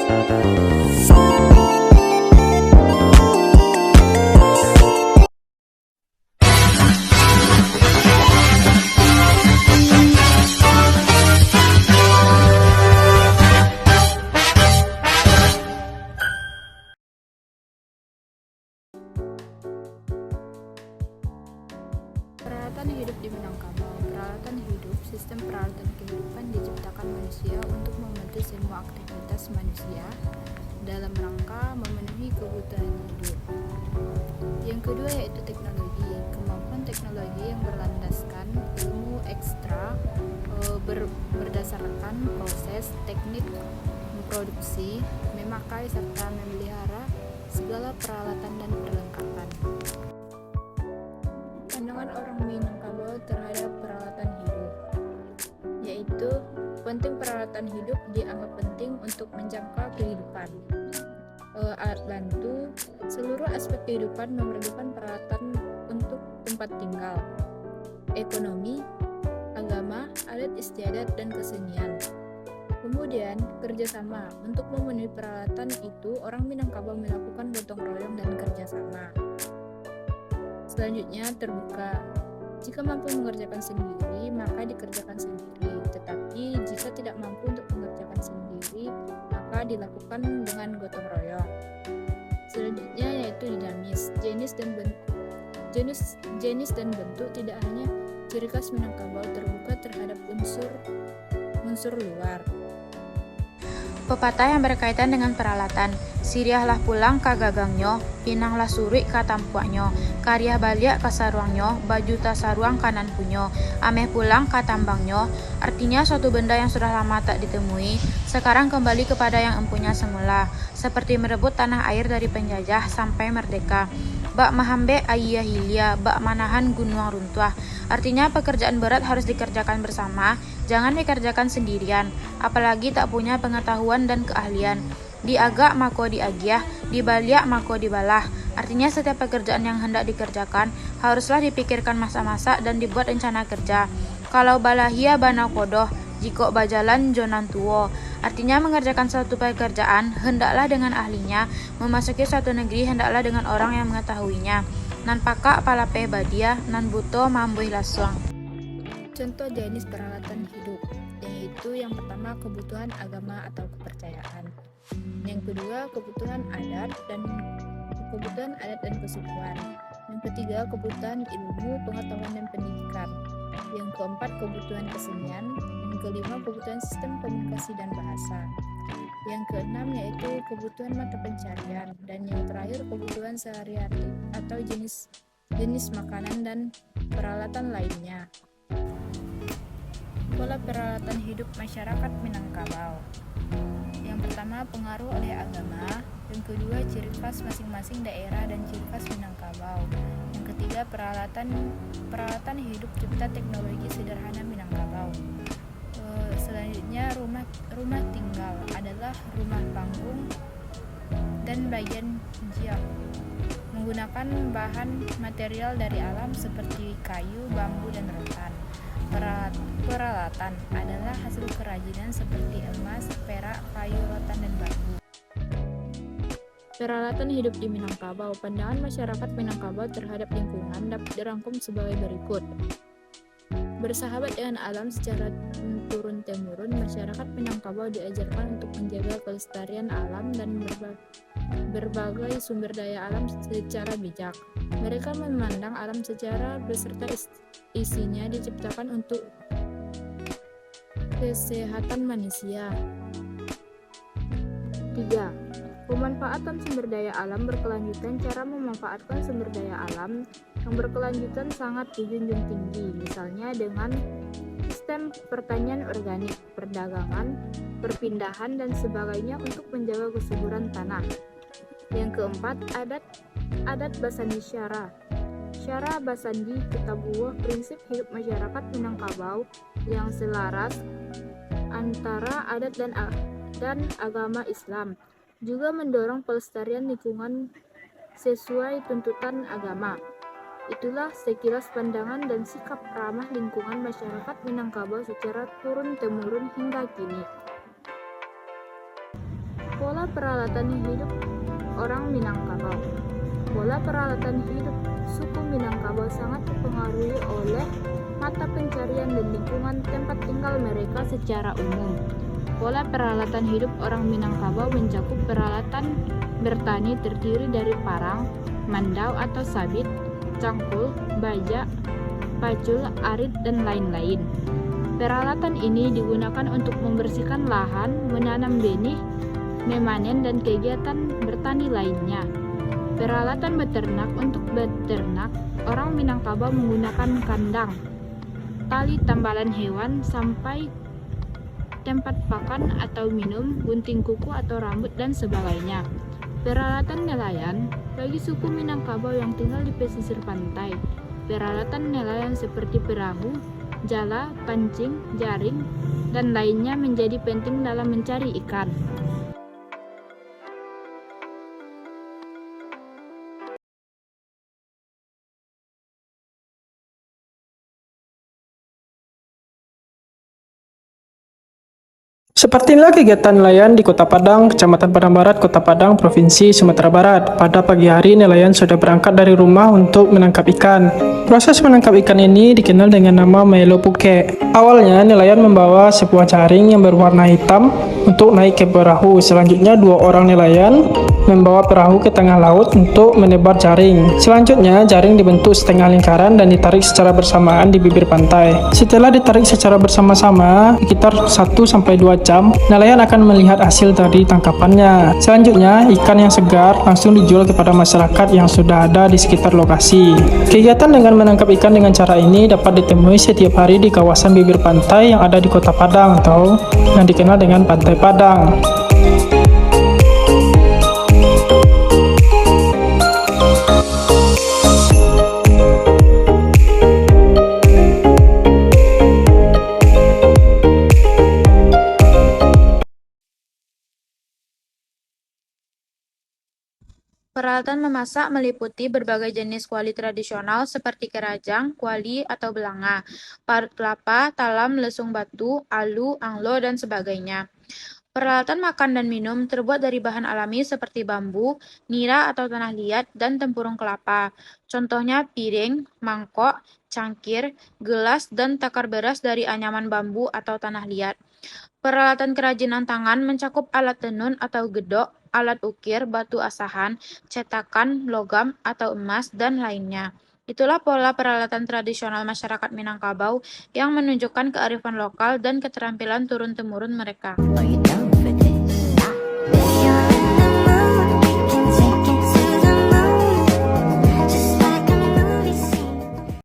Peralatan hidup di Minangkabau. Peralatan hidup, sistem peralatan kehidupan diciptakan manusia untuk membantu semua aktivitas manusia dalam rangka memenuhi kebutuhan hidup. Yang kedua yaitu teknologi. Kemampuan teknologi yang berlandaskan ilmu ekstra berdasarkan proses teknik memproduksi, memakai serta memelihara segala peralatan dan perlengkapan. Pandangan orang Minangkabau terhadap peralatan hidup, yaitu penting peralatan hidup dianggap penting untuk menjangkau kehidupan. Alat bantu, seluruh aspek kehidupan memerlukan peralatan untuk tempat tinggal, ekonomi, agama, adat istiadat, dan kesenian. Kemudian, kerjasama. Untuk memenuhi peralatan itu, orang Minangkabau melakukan gotong royong dan kerjasama. Selanjutnya, terbuka. Jika mampu mengerjakan sendiri, maka dikerjakan sendiri. Tetapi jika tidak mampu untuk mengerjakan sendiri, maka dilakukan dengan gotong royong. Selanjutnya yaitu dinamis. Jenis dan bentuk tidak hanya ciri khas Minangkabau, terbuka terhadap unsur luar. Pepatah yang berkaitan dengan peralatan. Siriahlah pulang ka gagangnyo, pinanglah suri ka tampuaknyo, kariah baliak ka saruangnyo, baju ta saruang kanan punyo, ameh pulang ka tambangnyo. Artinya suatu benda yang sudah lama tak ditemui, sekarang kembali kepada yang empunya semula, seperti merebut tanah air dari penjajah sampai merdeka. Bak mahambe ayah hilia, bak manahan gunung runtuh. Artinya pekerjaan berat harus dikerjakan bersama, jangan dikerjakan sendirian, apalagi tak punya pengetahuan dan keahlian. Diagak mako diagiah, dibaliak mako dibalah. Artinya setiap pekerjaan yang hendak dikerjakan haruslah dipikirkan masa-masa dan dibuat rencana kerja. Kalau balahia bana kodoh, jiko bajalan jonan tuwo. Artinya mengerjakan suatu pekerjaan hendaklah dengan ahlinya, memasuki suatu negeri hendaklah dengan orang yang mengetahuinya. Nan paka palape badia, nan buto mambuih lasuang. Contoh jenis peralatan hidup, yaitu yang pertama kebutuhan agama atau kepercayaan. Yang kedua kebutuhan adat dan kesukuan. Yang ketiga kebutuhan ilmu, pengetahuan dan pendidikan. Yang keempat kebutuhan kesenian. Yang kelima kebutuhan sistem komunikasi dan bahasa. Yang keenam yaitu kebutuhan mata pencarian, dan yang terakhir kebutuhan sehari-hari atau jenis makanan dan peralatan lainnya. Pola peralatan hidup masyarakat Minangkabau. Yang pertama pengaruh oleh agama, yang kedua ciri khas masing-masing daerah dan ciri khas Minangkabau. Yang ketiga peralatan hidup cipta teknologi sederhana Minangkabau. Selanjutnya rumah tinggal adalah rumah panggung dan bagian jiak, menggunakan bahan material dari alam seperti kayu, bambu, dan rotan. Peralatan adalah hasil kerajinan seperti emas, perak, kayu, rotan, dan bambu. Peralatan hidup di Minangkabau. Pandangan masyarakat Minangkabau terhadap lingkungan dapat dirangkum sebagai berikut. Bersahabat dengan alam secara turun-temurun, masyarakat Minangkabau diajarkan untuk menjaga kelestarian alam dan berbagai sumber daya alam secara bijak. Mereka memandang alam secara beserta isinya diciptakan untuk kesehatan manusia. 3. Pemanfaatan sumber daya alam berkelanjutan. Cara memanfaatkan sumber daya alam yang berkelanjutan sangat dijunjung tinggi, misalnya dengan sistem pertanian organik, perdagangan, perpindahan, dan sebagainya untuk menjaga kesuburan tanah. Yang keempat, adat Basandi Syara. Syara Basandi ketabuh prinsip hidup masyarakat Minangkabau yang selaras antara adat dan agama Islam, juga mendorong pelestarian lingkungan sesuai tuntutan agama. Itulah sekilas pandangan dan sikap ramah lingkungan masyarakat Minangkabau secara turun-temurun hingga kini. Pola peralatan hidup orang Minangkabau. Pola peralatan hidup suku Minangkabau sangat dipengaruhi oleh mata pencarian dan lingkungan tempat tinggal mereka secara umum. Pola peralatan hidup orang Minangkabau mencakup peralatan bertani terdiri dari parang, mandau atau sabit, cangkul, baja, pacul, arit, dan lain-lain. Peralatan ini digunakan untuk membersihkan lahan, menanam benih, memanen, dan kegiatan bertani lainnya. Peralatan beternak. Untuk beternak, orang Minangkabau menggunakan kandang, tali tambalan hewan, sampai tempat pakan atau minum, gunting kuku atau rambut, dan sebagainya. Peralatan nelayan. Bagi suku Minangkabau yang tinggal di pesisir pantai, peralatan nelayan seperti perahu, jala, pancing, jaring, dan lainnya menjadi penting dalam mencari ikan. Seperti inilah kegiatan nelayan di Kota Padang, Kecamatan Padang Barat, Kota Padang, Provinsi Sumatera Barat. Pada pagi hari, nelayan sudah berangkat dari rumah untuk menangkap ikan. Proses menangkap ikan ini dikenal dengan nama Melo Puke. Awalnya, nelayan membawa sebuah jaring yang berwarna hitam untuk naik ke perahu. Selanjutnya, dua orang nelayan membawa perahu ke tengah laut untuk menebar jaring. Selanjutnya, jaring dibentuk setengah lingkaran dan ditarik secara bersamaan di bibir pantai. Setelah ditarik secara bersama-sama, sekitar 1-2 jam, nelayan akan melihat hasil dari tangkapannya. Selanjutnya, ikan yang segar langsung dijual kepada masyarakat yang sudah ada di sekitar lokasi. Kegiatan dengan menangkap ikan dengan cara ini dapat ditemui setiap hari di kawasan bibir pantai yang ada di Kota Padang atau yang dikenal dengan Pantai Padang. Peralatan memasak meliputi berbagai jenis kuali tradisional seperti keranjang, kuali atau belanga, parut kelapa, talam, lesung batu, alu, anglo, dan sebagainya. Peralatan makan dan minum terbuat dari bahan alami seperti bambu, nira atau tanah liat, dan tempurung kelapa. Contohnya piring, mangkok, cangkir, gelas, dan takar beras dari anyaman bambu atau tanah liat. Peralatan kerajinan tangan mencakup alat tenun atau gedok, alat ukir, batu asahan, cetakan, logam atau emas, dan lainnya. Itulah pola peralatan tradisional masyarakat Minangkabau yang menunjukkan kearifan lokal dan keterampilan turun-temurun mereka.